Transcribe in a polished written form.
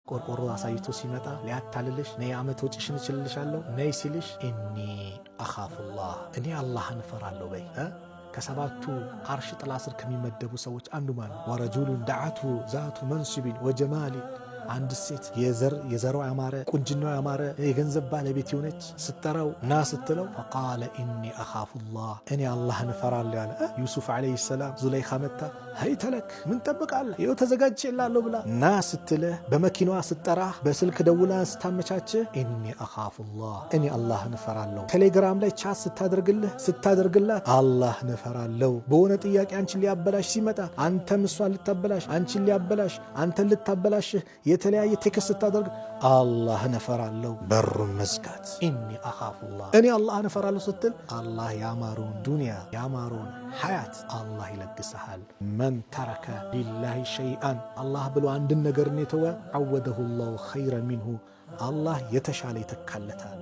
ቆርቆሮ አሳይቶ ሲመጣ ሊያታልልሽ ነይ ዓመት ወጪሽን እችልልሻለሁ ነይ ሲልሽ ኢኒ አኻፉላህ እኔ አላህን እፈራለሁ በይ። ከሰባቱ አርሽ ጥላ ስር ከሚመደቡ ሰዎች አንዱ ማለት ወረጁሉን ደዓቱ ዛቱ መንሱቢን ወጀማሊ አንድ ሴት የዘሯ ያማረ ቁንጅናው ያማረ የገንዘብ ባለቤት የሆነች ስትጠራው ና ስትለው ፈቃለ ኢኒ አኻፉላህ እኔ አላህን እፈራለሁ ያለ ዩሱፍ ዓለይሂ ሰላም ዙለይኻ መታ ሀይተለክ ምን ጠብቃለህ ይኸው ተዘጋጅቼልሃለሁ ብላ ና ስትልህ በመኪናዋ ስትጠራህ በስልክ ደውላ ስታመቻችህ ኢኒ አኻፉላህ እኔ አላህን እፈራለሁ። ቴሌግራም ላይ ቻት ስታደርግላት አላህን እፈራለሁ። በሆነ ጥያቄ አንቺን ሊያበላሽ ሲመጣ አንተም እሷን ልታበላሽ አንቺን ሊያበላሽ አንተን ልታበላሽህ የተለያየ ቴክስት ስታደርግ አላህን እፈራለሁ በሩን መዝጋት ኢኒ አኻፉላህ እኔ አላህን እፈራለሁ ስትል አላህ ያማረውን ዱንያ ያማረውን ሐያት አላህ ይለግስሃል። መን ተረከ ሊላሂ ሸይአን አላህ ብሎ አንድን ነገር የተወ ዐወደሁ ላሁ ኸይረን ሚንሁ አላህ የተሻለ ይተካለታል።